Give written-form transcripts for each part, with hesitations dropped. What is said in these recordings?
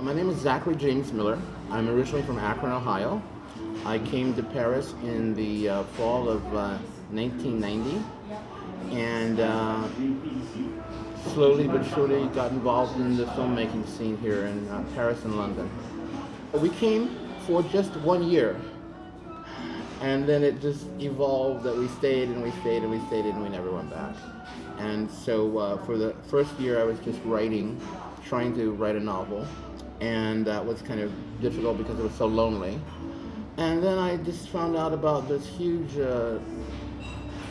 My name is Zachary James Miller. I'm originally from Akron, Ohio. I came to Paris in the fall of 1990 and slowly but surely got involved in the filmmaking scene here in Paris and London. We came for just 1 year, and then it just evolved that we stayed and we stayed and we stayed and we never went back. And so for the first year I was just trying to write a novel, and that was kind of difficult because it was so lonely. And then I just found out about this huge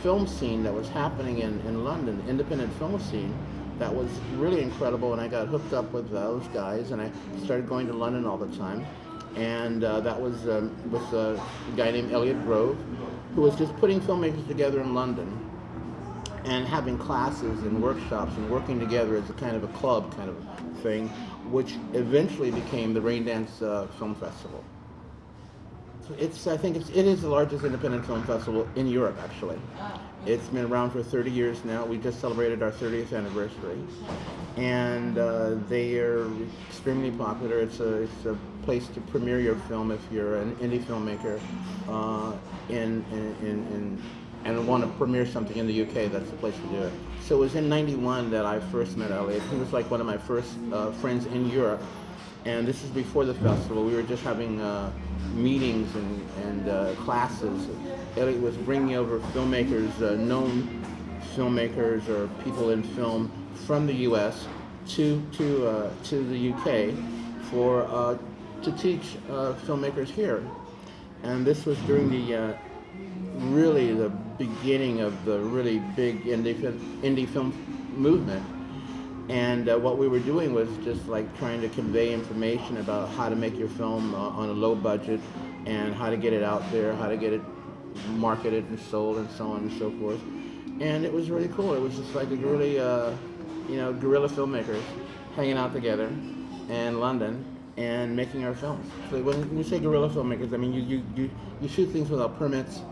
film scene that was happening in London, independent film scene, that was really incredible, and I got hooked up with those guys, and I started going to London all the time. And that was with a guy named Elliot Grove, who was just putting filmmakers together in London and having classes and workshops and working together as a kind of a club kind of thing, which eventually became the Raindance Film Festival. I think it is the largest independent film festival in Europe, actually. It's been around for 30 years now. We just celebrated our 30th anniversary, and they are extremely popular. It's a place to premiere your film if you're an indie filmmaker and want to premiere something in the UK. That's the place to do it. So it was in '91 that I first met Elliot. He was like one of my first friends in Europe, and this is before the festival. We were just having meetings and classes. Elliot was bringing over filmmakers, known filmmakers or people in film from the U.S. to the UK to teach filmmakers here. And this was during really the beginning of the really big indie film movement. And what we were doing was just like trying to convey information about how to make your film on a low budget, and how to get it out there, how to get it marketed and sold, and so on and so forth. And it was really cool. It was just like a really, guerrilla filmmakers hanging out together in London and making our films. So when you say guerrilla filmmakers, I mean you shoot things without permits.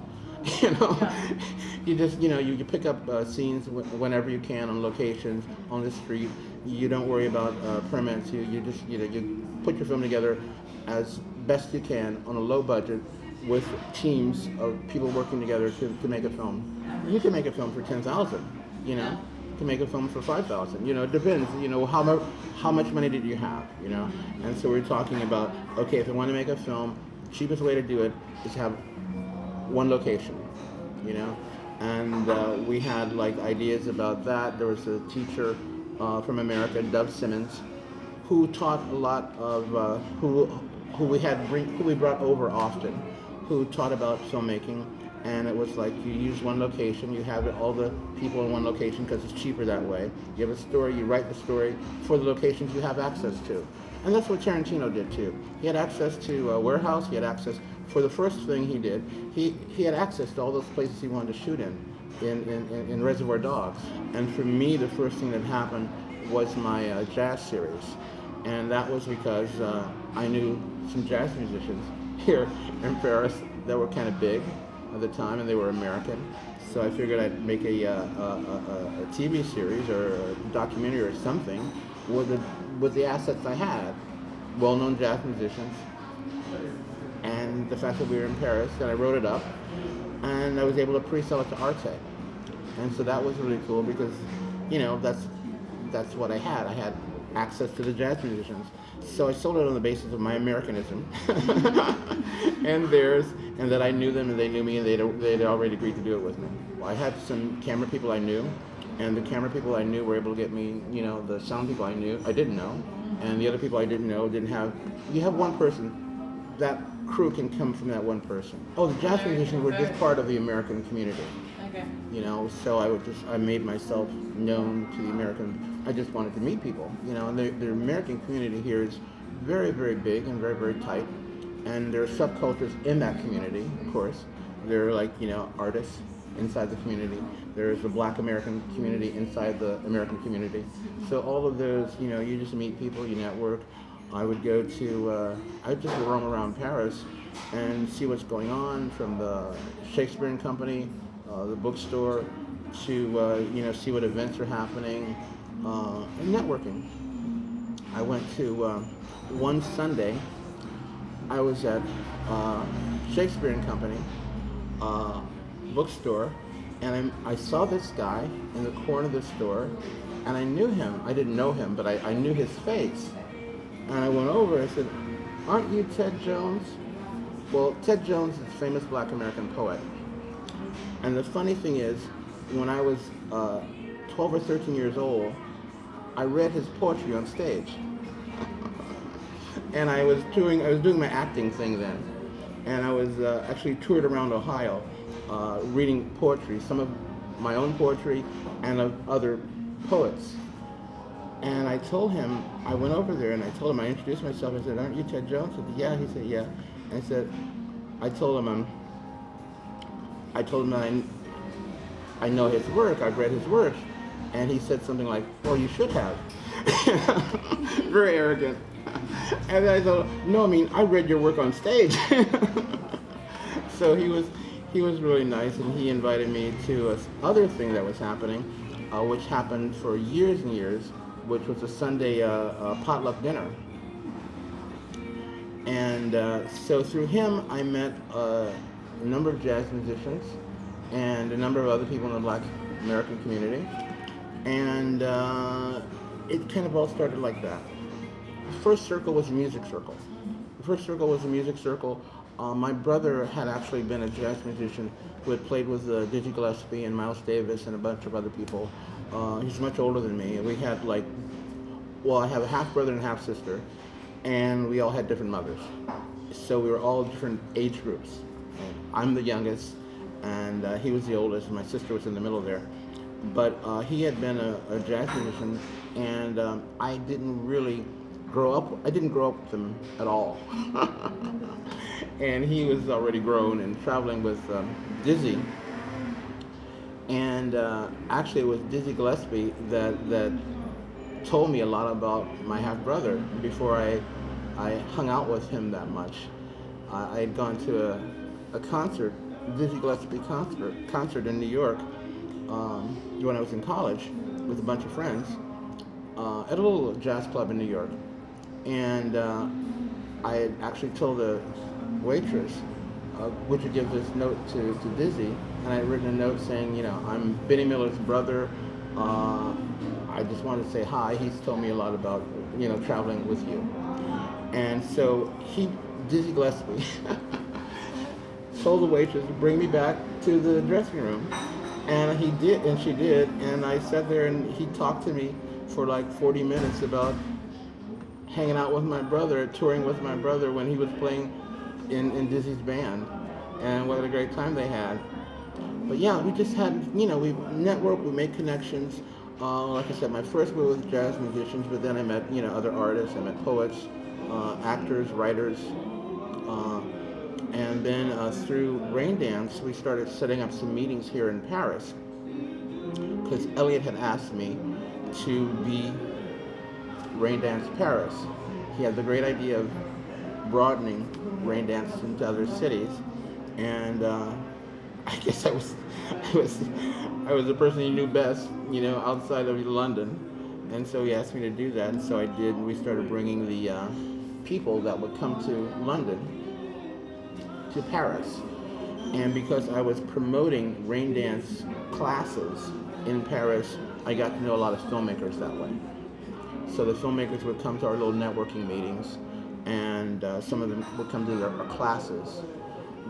You just you pick up scenes whenever you can on locations on the street. You don't worry about permits. You just you put your film together as best you can on a low budget with teams of people working together to make a film. You can make a film for 10,000. You can make a film for 5,000. It depends. How much money did you have? And so we're talking about, okay, if I want to make a film, the cheapest way to do it is to have one location, and we had like ideas about that. There was a teacher from America, Dove Simmons, who taught a lot of who we brought over often, who taught about filmmaking. And it was like you use one location, you have all the people in one location because it's cheaper that way. You have a story, you write the story for the locations you have access to. And that's what Tarantino did too. He had access to a warehouse, he had access, for the first thing he did, he had access to all those places he wanted to shoot in Reservoir Dogs. And for me, the first thing that happened was my jazz series. And that was because I knew some jazz musicians here in Paris that were kind of big at the time, and they were American. So I figured I'd make a TV series or a documentary or something with the assets I had, well-known jazz musicians, and the fact that we were in Paris. And I wrote it up, and I was able to pre-sell it to Arte. And so that was really cool because, that's what I had. I had access to the jazz musicians. So I sold it on the basis of my Americanism and theirs, and that I knew them and they knew me, and they'd already agreed to do it with me. Well, I had some camera people I knew, and the camera people I knew were able to get me, the sound people I didn't know, and the other people I didn't know didn't have. You have one person, that crew can come from that one person. Oh, the jazz musicians were just part of the American community. Okay. So I made myself known to the American. I just wanted to meet people, and the American community here is very, very big and very, very tight. And there are subcultures in that community, of course. There are artists inside the community. There's the Black American community inside the American community. So all of those, you just meet people, you network. I would just roam around Paris and see what's going on, from the Shakespeare Company, the bookstore, to see what events are happening, and networking. I went to one Sunday. I was at Shakespeare and Company bookstore, and I saw this guy in the corner of the store, and I knew him. I didn't know him, but I knew his face. And I went over and I said, "Aren't you Ted Jones?" Well, Ted Jones is a famous Black American poet. And the funny thing is, when I was 12 or 13 years old, I read his poetry on stage. And I was doing my acting thing then. And I was actually toured around Ohio reading poetry, some of my own poetry and of other poets. And I told him, I went over there and I told him, I introduced myself. I said, "Aren't you Ted Jones?" He said, "Yeah." He said, "Yeah." And I told him I know his work, I've read his work. And he said something like, "Well, you should have." Very arrogant. And I thought, "No, I mean, I read your work on stage." So he was really nice, and he invited me to a other thing that was happening, which happened for years and years, which was a Sunday potluck dinner. And so through him, I met a number of jazz musicians and a number of other people in the Black American community. And it kind of all started like that. The first circle was a music circle. My brother had actually been a jazz musician who had played with Dizzy Gillespie and Miles Davis and a bunch of other people. He's much older than me. We had I have a half brother and half sister, and we all had different mothers. So we were all different age groups. And I'm the youngest, and he was the oldest, and my sister was in the middle there. But he had been a jazz musician, and I didn't grow up with him at all. And he was already grown and traveling with Dizzy. And actually it was Dizzy Gillespie that told me a lot about my half-brother before I hung out with him that much. I had gone to a concert, Dizzy Gillespie concert in New York when I was in college with a bunch of friends at a little jazz club in New York. And I had actually told the waitress, would you give this note to Dizzy? And I had written a note saying, "I'm Benny Miller's brother. I just wanted to say hi. He's told me a lot about, traveling with you." And so Dizzy Gillespie, told the waitress to bring me back to the dressing room. And he did, and she did. And I sat there and he talked to me for like 40 minutes about hanging out with my brother, touring with my brother when he was playing in Dizzy's band, and what a great time they had. But yeah, we just had, we networked, we made connections. Like I said, my first were with jazz musicians, but then I met, other artists, I met poets, actors, writers, and then through Raindance, we started setting up some meetings here in Paris, because Elliot had asked me to be Raindance Paris. He had the great idea of broadening Raindance into other cities, and I guess I was the person he knew best, outside of London, and so he asked me to do that, and so I did. And we started bringing the people that would come to London to Paris, and because I was promoting Raindance classes in Paris, I got to know a lot of filmmakers that way. So the filmmakers would come to our little networking meetings, and some of them would come to our classes.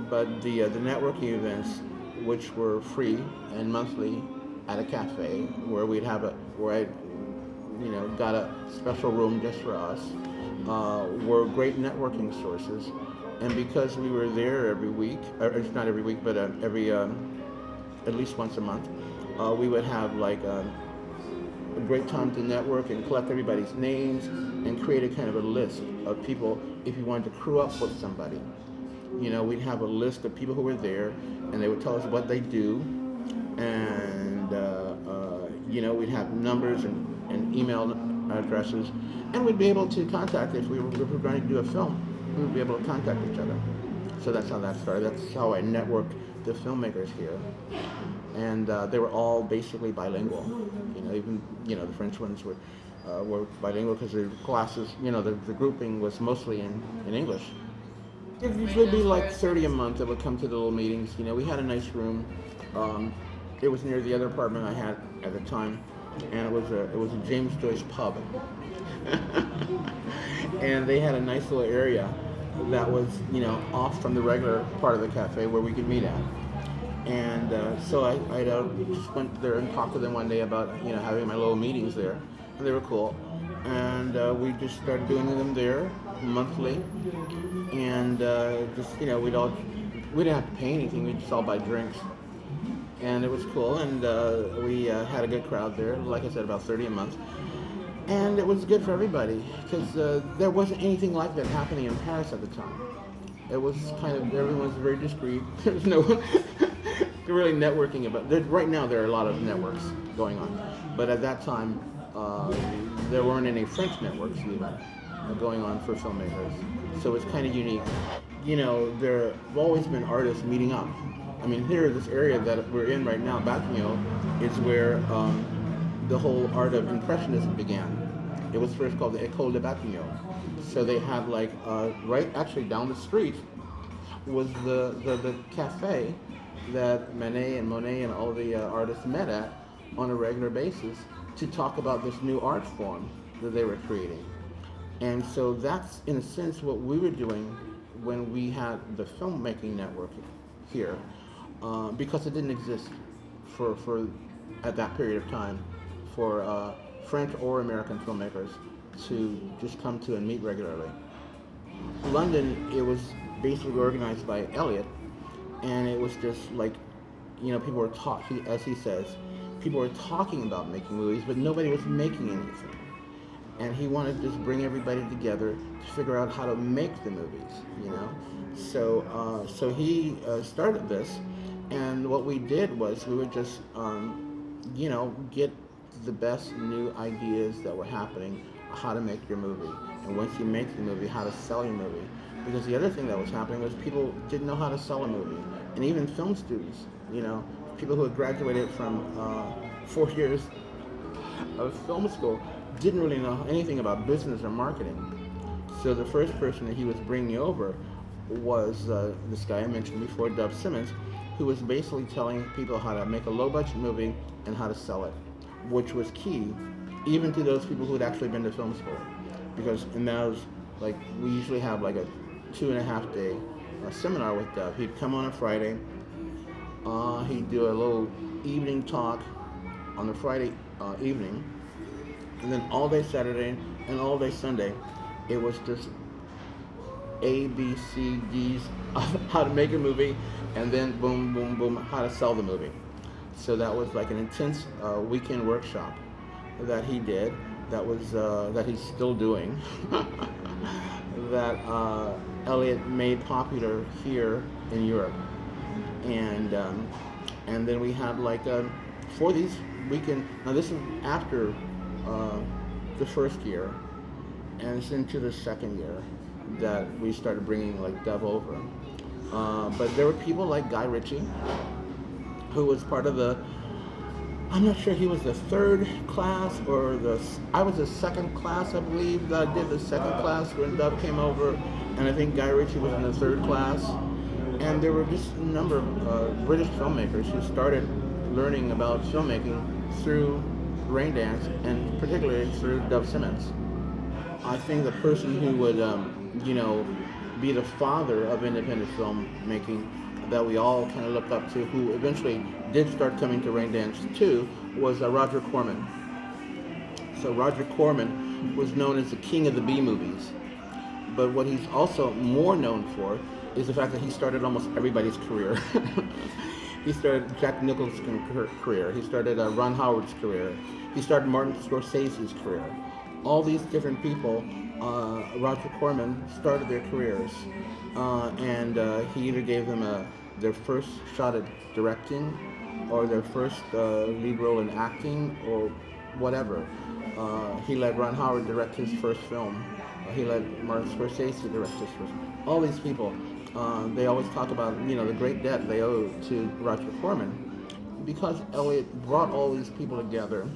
But the networking events, which were free and monthly at a cafe, where I got a special room just for us, were great networking sources. And because we were there every week, or not every week, but every at least once a month, we would have a great time to network and collect everybody's names and create a kind of a list of people if you wanted to crew up with somebody. We'd have a list of people who were there, and they would tell us what they do, and we'd have numbers and email addresses, and we'd be able to contact if we were going to do a film. We would be able to contact each other. So that's how that started. That's how I networked the filmmakers here. and they were all basically bilingual. Even the French ones were bilingual because the classes, the grouping was mostly in English. It usually be like 30 a month that would come to the little meetings. We had a nice room. It was near the other apartment I had at the time, and it was a James Joyce pub. And they had a nice little area that was off from the regular part of the cafe where we could meet at. And so I just went there and talked to them one day about having my little meetings there, and they were cool. And we just started doing them there monthly, and we didn't have to pay anything. We just all buy drinks, and it was cool. And we had a good crowd there. Like I said, about 30 a month. And it was good for everybody because there wasn't anything like that happening in Paris at the time. It was kind of, everyone was very discreet. There's no really networking about. Right now there are a lot of networks going on, but at that time there weren't any French networks even going on for filmmakers. So it's kind of unique. There have always been artists meeting up. I mean, here, this area that we're in right now, Batignolles, is where the whole art of Impressionism began. It was first called the École de Batignolles. So they had right actually down the street was the cafe that Manet and Monet and all the artists met at on a regular basis to talk about this new art form that they were creating. And so that's, in a sense, what we were doing when we had the filmmaking network here, because it didn't exist for at that period of time for French or American filmmakers to just come to and meet regularly. London, it was basically organized by Elliot, and it was just people were as he says, people were talking about making movies, but nobody was making anything. And he wanted to just bring everybody together to figure out how to make the movies, So he started this, and what we did was we would just, get the best new ideas that were happening, how to make your movie. And once you make the movie, how to sell your movie. Because the other thing that was happening was people didn't know how to sell a movie. And even film students, people who had graduated from 4 years of film school didn't really know anything about business or marketing. So the first person that he was bringing over was this guy I mentioned before, Dub Simmons, who was basically telling people how to make a low-budget movie and how to sell it, which was key, even to those people who had actually been to film school. Because in those, we usually have a 2.5 day seminar with Dub. He'd come on a Friday, he'd do a little evening talk on the Friday evening, and then all day Saturday and all day Sunday, it was just A, B, C, D's of how to make a movie, and then boom, boom, boom, how to sell the movie. So that was an intense weekend workshop that he did, that he's still doing, that Elliot made popular here in Europe. And then we had for these weekend, now this is after the first year, and it's into the second year that we started bringing Dub over. But there were people like Guy Ritchie, who was part of I'm not sure he was the third class or I was the second class, I believe, that I did the second class when Dub came over, and I think Guy Ritchie was in the third class. And there were just a number of British filmmakers who started learning about filmmaking through Raindance, and particularly through Dub Simmons. I think the person who would, be the father of independent filmmaking that we all kind of looked up to, who eventually did start coming to Raindance too, was Roger Corman. So Roger Corman was known as the king of the B movies, but what he's also more known for is the fact that he started almost everybody's career. He started Jack Nicholson's career. He started Ron Howard's career. He started Martin Scorsese's career. All these different people, Roger Corman started their careers, and he either gave them their first shot at directing, or their first lead role in acting, or whatever. He let Ron Howard direct his first film. He let Martin Scorsese direct his first. All these people, they always talk about the great debt they owe to Roger Corman, because Elliot brought all these people together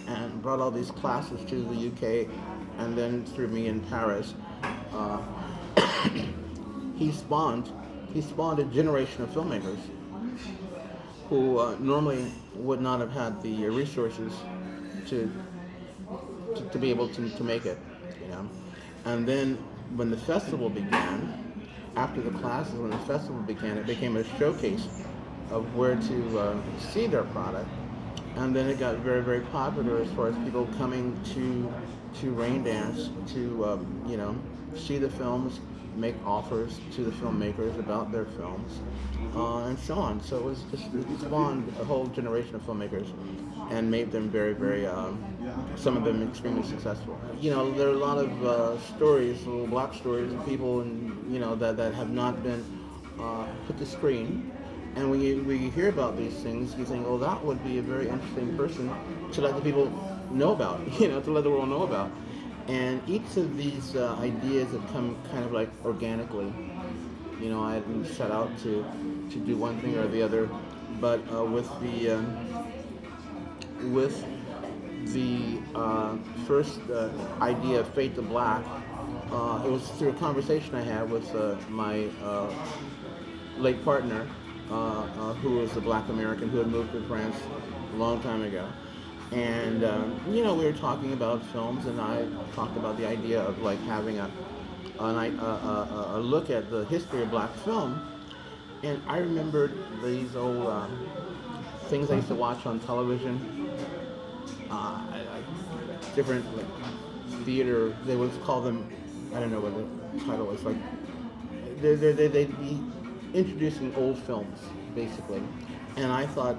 and brought all these classes to the UK, and then through me in Paris, uh, he spawned a generation of filmmakers who normally would not have had the resources to be able to make it, you know. And then when the festival began, after the classes, when the festival began, it became a showcase of where to see their product. And then it got very, very popular as far as people coming to Raindance to see the films, make offers to the filmmakers about their films, and so on. So it spawned a whole generation of filmmakers and made them very, very, some of them extremely successful. You know, there are a lot of stories, little black stories of people, that have not been put to screen. And when you hear about these things, you think, oh, that would be a very interesting person to let the people know about, to let the world know about. And each of these ideas have come kind of like organically. I didn't set out to do one thing or the other, but with the first idea of Fate to Black, it was through a conversation I had with my late partner, who was a black American who had moved to France a long time ago. And, we were talking about films, and I talked about the idea of like having a look at the history of black film. And I remembered these old things I used to watch on television, different theater, they would call them, I don't know what the title was, like, they'd be introducing old films, basically. And I thought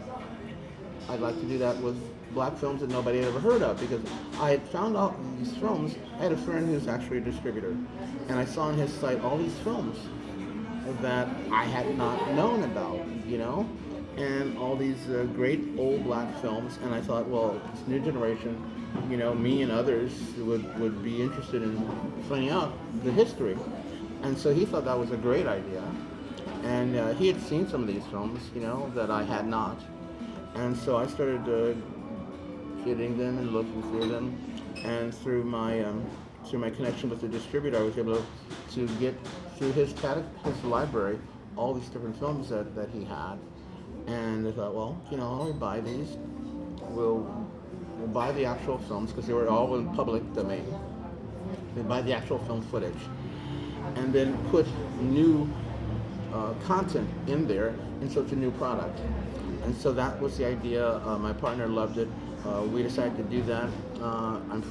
I'd like to do that with black films that nobody had ever heard of, because I had found out these films. I had a friend who's actually a distributor, and I saw on his site all these films that I had not known about, and all these great old black films. And I thought, well, this new generation, me and others would be interested in finding out the history. And so he thought that was a great idea. And he had seen some of these films, that I had not. And so I started getting them and looking through them. And through my connection with the distributor, I was able to get through his library all these different films that he had. And I thought, well, I'll buy these. We'll buy the actual films, because they were all in public domain. They buy the actual film footage, and then put new content in there, and so it's a new product. And so that was the idea. My partner loved it. We decided to do that. I'm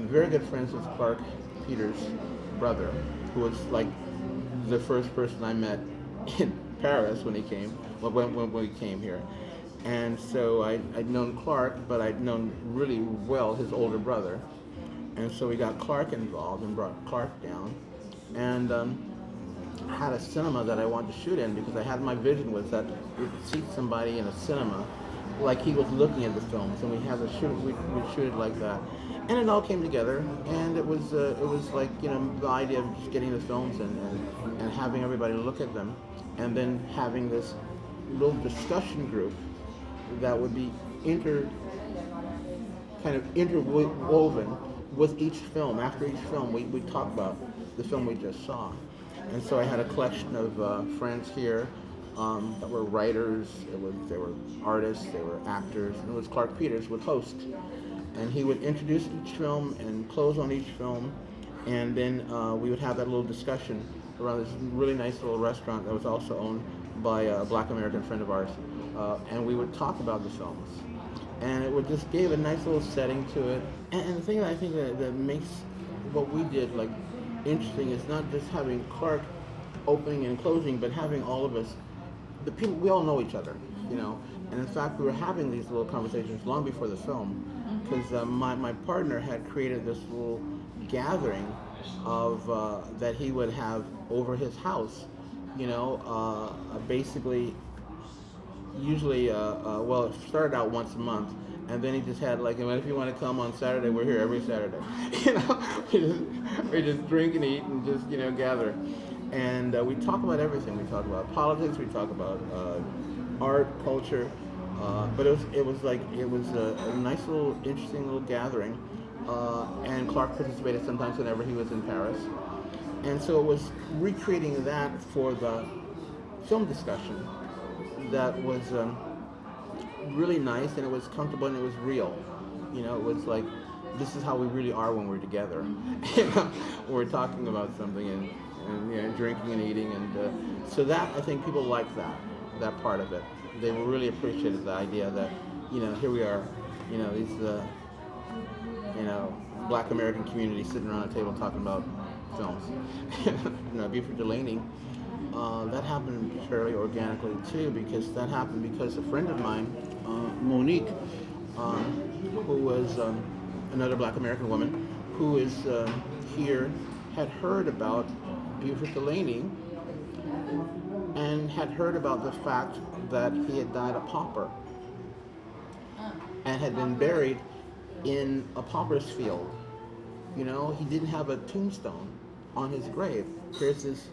very good friends with Clark Peters' brother, who was like the first person I met in Paris when we came here. And so I'd known Clark, but I'd known really well his older brother. And so we got Clark involved and brought Clark down. And had a cinema that I wanted to shoot in, because I had my vision was that we could see somebody in a cinema like he was looking at the films, and we'd shoot it like that. And it all came together, and it was like, the idea of just getting the films and having everybody look at them, and then having this little discussion group that would be interwoven with each film. After each film, we'd talk about the film we just saw. And so I had a collection of friends here that were writers, they were artists, they were actors, and it was Clark Peters would host. And he would introduce each film and close on each film, and then we would have that little discussion around this really nice little restaurant that was also owned by a black American friend of ours, and we would talk about the films. And it would just give a nice little setting to it. And the thing that I think that makes what we did like interesting is not just having Clark opening and closing, but having all of us, the people, we all know each other, And in fact, we were having these little conversations long before the film, because my partner had created this little gathering of that he would have over his house, basically, usually, well, it started out once a month, and then he just had like, if you want to come on Saturday, we're here every Saturday. We just drink and eat and just, gather. And we talk about everything. We talk about politics. We talk about art, culture. But it was a nice little interesting little gathering. And Clark participated sometimes whenever he was in Paris. And so it was recreating that for the film discussion that was really nice, and it was comfortable, and it was real. You know, it was like, this is how we really are when we're together. You know, we're talking about something and you know, drinking and eating, and so that, I think people liked that part of it. They really appreciated the idea that, you know, here we are, you know, these you know, Black American community sitting around a table talking about films. You know, Buford Delaney. That happened fairly organically too, because that happened because a friend of mine, Monique, who was another Black American woman, who is here, had heard about Buford Delaney and had heard about the fact that he had died a pauper and had been buried in a pauper's field. You know, he didn't have a tombstone on his grave. Here's this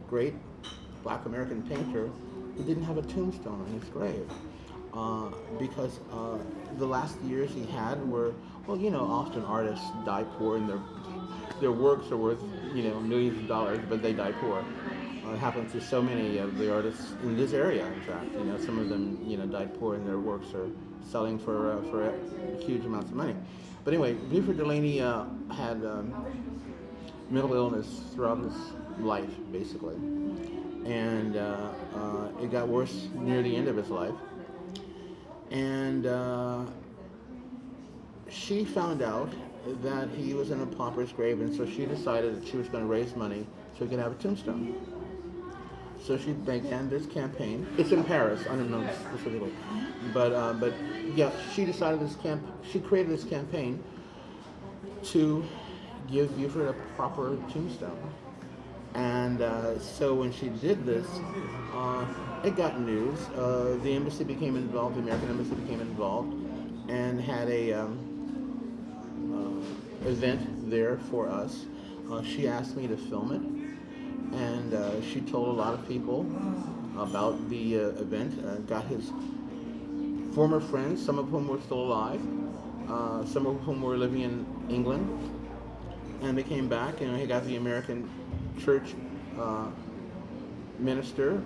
great Black American painter who didn't have a tombstone on his grave because the last years he had were, well, you know, often artists die poor and their works are worth, you know, millions of dollars, but they die poor. It happens to so many of the artists in this area, in fact. You know, some of them, you know, died poor and their works are selling for huge amounts of money. But anyway, Buford Delaney had mental illness throughout his life, basically. And it got worse near the end of his life. And she found out that he was in a pauper's grave, and so she decided that she was going to raise money so he could have a tombstone. So she began this campaign. It's in Paris, I don't know specifically. But yeah, she decided she created this campaign to give Buford a proper tombstone. And so when she did this, it got news. The embassy became involved, the American embassy became involved, and had a event there for us. She asked me to film it, and she told a lot of people about the event. Got his former friends, some of whom were still alive, some of whom were living in England, and they came back, and he got the American church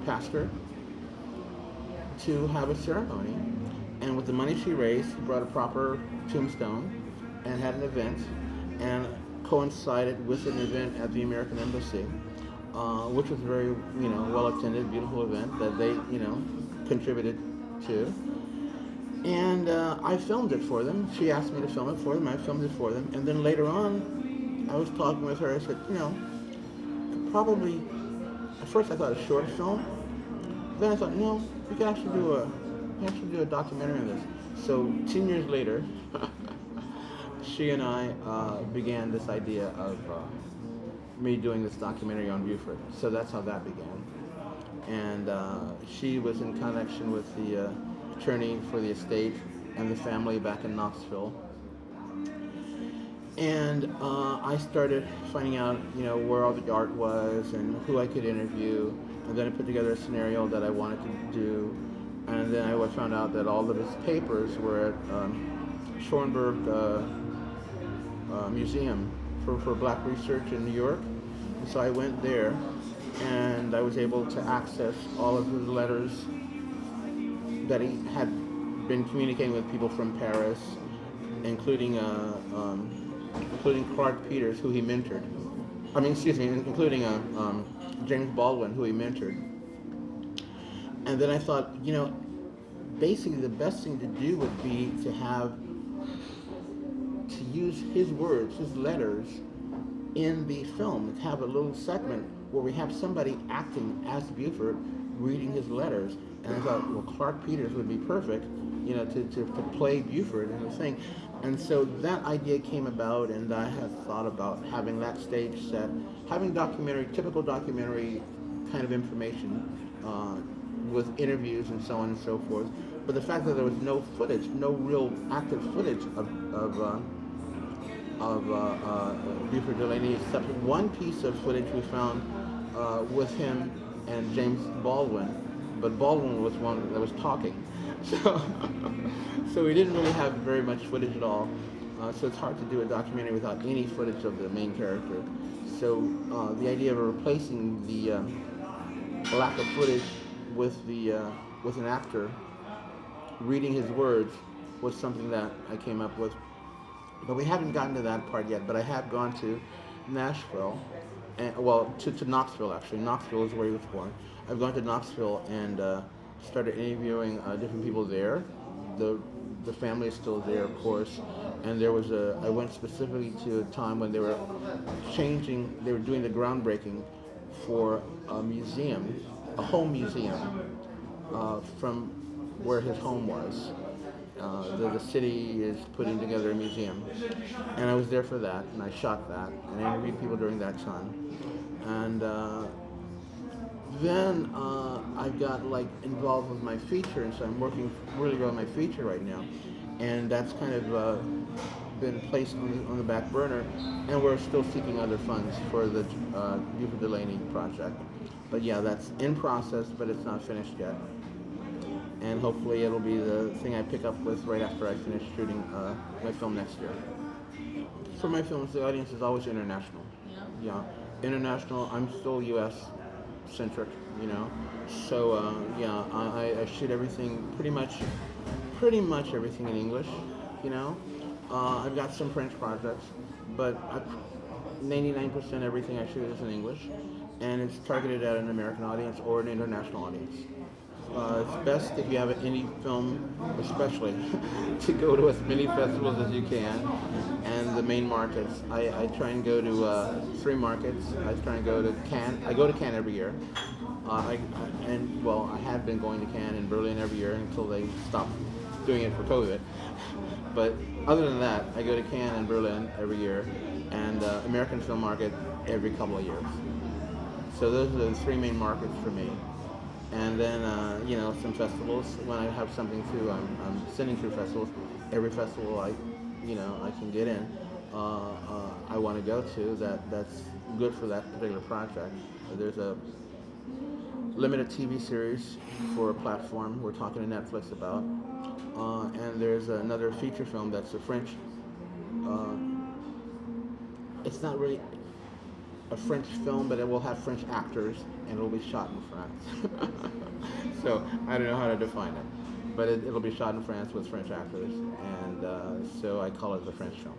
pastor, to have a ceremony. And with the money she raised, he brought a proper tombstone and had an event, and coincided with an event at the American Embassy, which was very, you know, well attended, beautiful event that they, you know, contributed to. And I filmed it for them. She asked me to film it for them. I filmed it for them. And then later on, I was talking with her. I said, you know, probably, at first I thought a short film. Then I thought, no, we could actually do a documentary on this. So 10 years later, she and I began this idea of me doing this documentary on Buford. So that's how that began. And she was in connection with the attorney for the estate and the family back in Knoxville. And I started finding out, you know, where all the art was and who I could interview. And then I put together a scenario that I wanted to do. And then I found out that all of his papers were at Schoenberg Museum for Black Research in New York. And so I went there, and I was able to access all of his letters that he had been communicating with people from Paris, including Clark Peters, who he mentored. Including James Baldwin, who he mentored. And then I thought, you know, basically the best thing to do would be to use his words, his letters, in the film, to have a little segment where we have somebody acting as Buford, reading his letters. And I thought, well, Clark Peters would be perfect, you know, to play Buford in the thing. And so that idea came about, and I had thought about having that stage set, having typical documentary kind of information with interviews and so on and so forth. But the fact that there was no footage, no real active footage of of Buford Delaney, except one piece of footage we found with him and James Baldwin, but Baldwin was one that was talking. So, so we didn't really have very much footage at all. So it's hard to do a documentary without any footage of the main character. So the idea of replacing the lack of footage with an actor reading his words was something that I came up with. But we haven't gotten to that part yet. But I have gone to Nashville, and well, to Knoxville actually. Knoxville is where he was born. I've gone to Knoxville and started interviewing different people there. The family is still there, of course. And there was I went specifically to a time when they were doing the groundbreaking for a museum, a home museum, from where his home was. The city is putting together a museum, and I was there for that, and I shot that, and I interviewed people during that time. And then I got involved with my feature, and so I'm working really well on my feature right now, and that's kind of been placed on the back burner, and we're still seeking other funds for the Buford Delaney project. But yeah, that's in process, but it's not finished yet. And hopefully it'll be the thing I pick up with right after I finish shooting my film next year. For my films, the audience is always international. Yeah, international. I'm still U.S. centric, So yeah, I shoot everything pretty much everything in English, I've got some French projects, but 99% everything I shoot is in English, and it's targeted at an American audience or an international audience. It's best if you have an indie film, especially, to go to as many festivals as you can, and the main markets. I try and go to 3 markets. I try and go to Cannes. I go to Cannes every year. I have been going to Cannes and Berlin every year until they stopped doing it for COVID. But other than that, I go to Cannes and Berlin every year, and American film market every couple of years. So those are the 3 main markets for me. And then, some festivals. When I have something to, I'm sending through festivals. Every festival I can get in, I want to go to. That's good for that particular project. There's a limited TV series for a platform we're talking to Netflix about, and there's another feature film that's a French. It's not really a French film, but it will have French actors, and it will be shot in France. So I don't know how to define it, but it'll be shot in France with French actors, and so I call it the French film.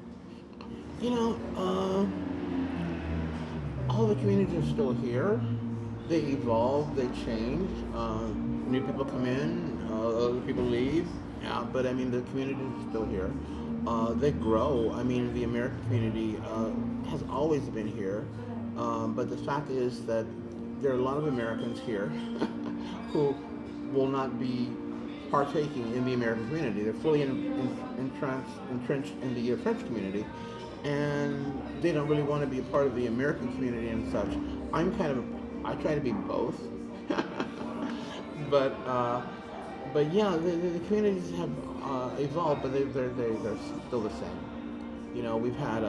All the communities are still here. They evolve, they change. New people come in, other people leave. Yeah, but I mean the community is still here. They grow. I mean the American community has always been here. But the fact is that there are a lot of Americans here who will not be partaking in the American community. They're fully entrenched in the French community, and they don't really want to be a part of the American community and such. I try to be both, but yeah, the communities have evolved, but they're still the same. We've had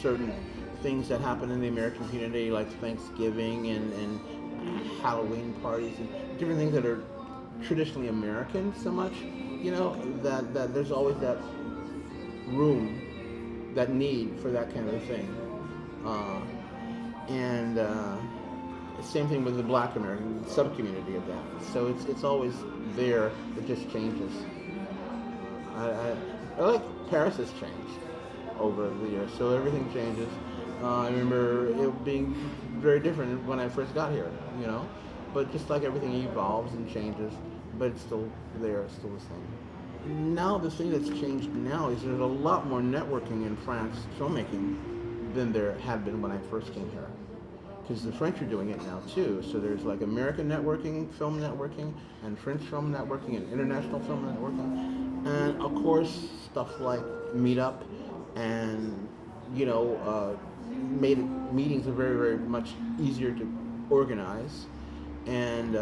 certain things that happen in the American community, like Thanksgiving and Halloween parties and different things that are traditionally American so much, that there's always that room, that need for that kind of a thing. Same thing with the Black American sub-community of that. So it's always there, it just changes. I like Paris has changed over the years, so everything changes. I remember it being very different when I first got here, but just like everything evolves and changes, but it's still there, it's still the same. Now the thing that's changed now is there's a lot more networking in France filmmaking than there had been when I first came here, because the French are doing it now too. So there's like American networking, film networking, and French film networking, and international film networking, and of course stuff like Meetup and made meetings are very, very much easier to organize, and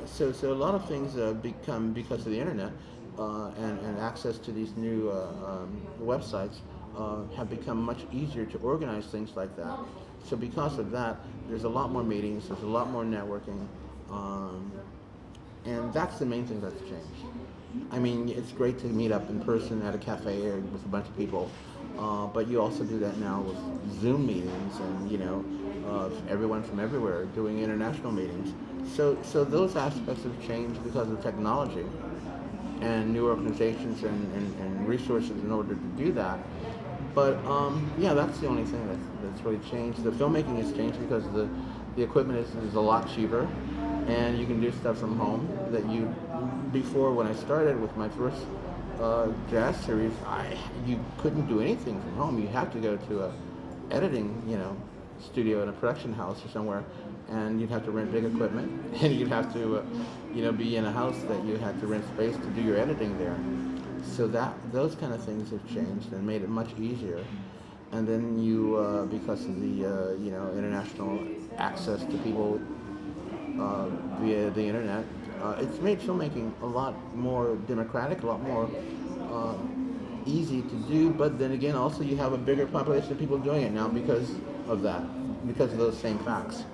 so a lot of things become, because of the internet and access to these new websites, have become much easier to organize things like that. So because of that, there's a lot more meetings, there's a lot more networking, and that's the main thing that's changed. I mean, it's great to meet up in person at a cafe or with a bunch of people, but you also do that now with Zoom meetings and, everyone from everywhere doing international meetings. So those aspects have changed because of technology and new organizations and resources in order to do that. But yeah, that's the only thing that's really changed. The filmmaking has changed because the equipment is a lot cheaper, and you can do stuff from home that before when I started with my first jazz series, you couldn't do anything from home. You had to go to a editing, studio in a production house or somewhere, and you'd have to rent big equipment, and you'd have to, be in a house that you had to rent space to do your editing there. So those kind of things have changed and made it much easier. And then because of the, international access to people via the internet, it's made filmmaking a lot more democratic, a lot more easy to do. But then again, also you have a bigger population of people doing it now because of that, because of those same facts.